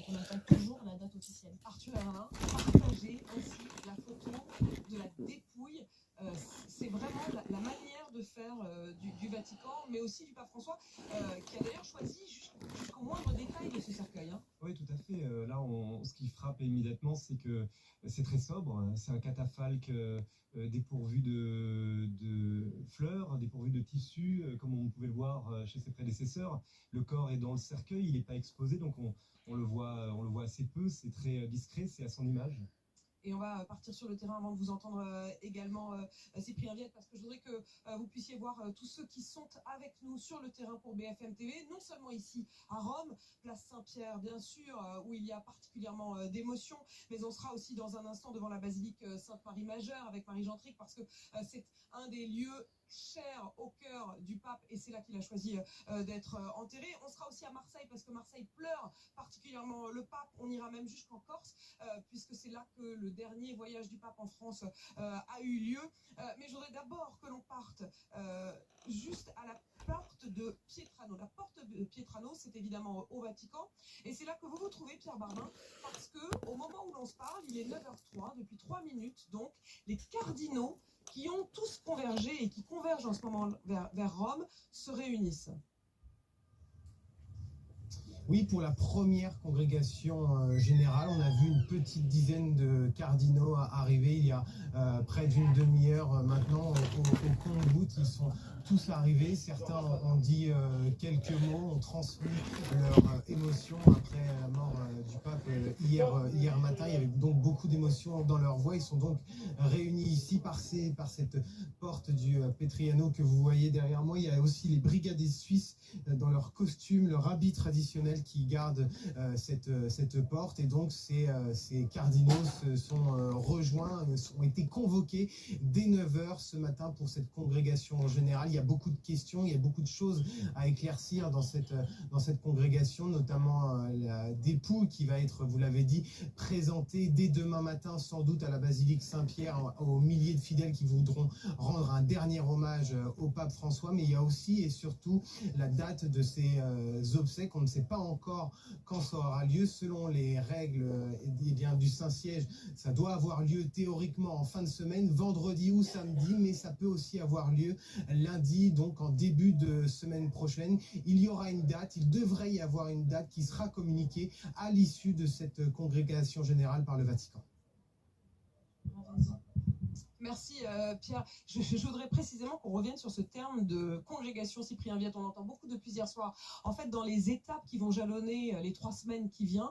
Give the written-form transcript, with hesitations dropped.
donc on attend toujours la date officielle. Arthur Herlin, partagez aussi la photo de la dépouille. C'est vraiment la manière de faire du Vatican, mais aussi du pape François, qui a d'ailleurs choisi jusqu'au moindre détail de ce cercueil. Hein. Oui, tout à fait. Là, ce qui frappe immédiatement, c'est que c'est très sobre. C'est un catafalque dépourvu de fleurs, dépourvu de tissus, comme on pouvait le voir chez ses prédécesseurs. Le corps est dans le cercueil, il n'est pas exposé, donc on le voit assez peu. C'est très discret, c'est à son image. Et on va partir sur le terrain avant de vous entendre également, Cyprien Viette, parce que je voudrais que vous puissiez voir tous ceux qui sont avec nous sur le terrain pour BFM TV, non seulement ici à Rome, place Saint-Pierre bien sûr, où il y a particulièrement d'émotion, mais on sera aussi dans un instant devant la basilique Sainte-Marie-Majeure avec Marie Gentric, parce que c'est un des lieux chers au cœur du pape, et c'est là qu'il a choisi d'être enterré. On sera aussi à Marseille, parce que Marseille pleure particulièrement le pape. On ira même jusqu'en Corse, puisque c'est là que le dernier voyage du pape en France a eu lieu. Mais je voudrais d'abord que l'on parte juste à la porte de Pietrano. La porte de Pietrano, c'est évidemment au Vatican. Et c'est là que vous vous trouvez, Pierre Bardin, parce que au moment où l'on se parle, il est 9h03, depuis 3 minutes, donc, les cardinaux qui ont tous convergé et qui convergent en ce moment vers Rome se réunissent. Oui, pour la première congrégation générale, on a vu une petite dizaine de cardinaux arriver il y a près d'une demi-heure maintenant au compte-gouttes. Ils sont tous arrivés. Certains ont dit quelques mots, ont transmis leur émotion après la mort du pape hier matin. Il y avait donc beaucoup d'émotions dans leur voix. Ils sont donc réunis ici par cette porte du Petriano que vous voyez derrière moi. Il y a aussi les brigadiers suisses dans leur costume, leur habit traditionnel qui gardent cette porte. Et donc ces cardinaux se sont rejoints, ont été convoqués dès 9h ce matin pour cette congrégation générale. Il y a beaucoup de questions, il y a beaucoup de choses à éclaircir dans cette congrégation, notamment la dépouille qui va être, vous l'avez dit, présentée dès demain matin, sans doute à la basilique Saint-Pierre, aux milliers de fidèles qui voudront rendre un dernier hommage au pape François. Mais il y a aussi et surtout la date de ces obsèques. On ne sait pas encore quand ça aura lieu. Selon les règles du Saint-Siège, ça doit avoir lieu théoriquement en fin de semaine, vendredi ou samedi, mais ça peut aussi avoir lieu lundi, donc en début de semaine prochaine. Il y aura une date, il devrait y avoir une date qui sera communiquée à l'issue de cette congrégation générale par le Vatican. Merci Pierre. Je voudrais précisément qu'on revienne sur ce terme de congrégation. Cyprien Viette, on entend beaucoup depuis hier soir. En fait, dans les étapes qui vont jalonner les 3 semaines qui viennent,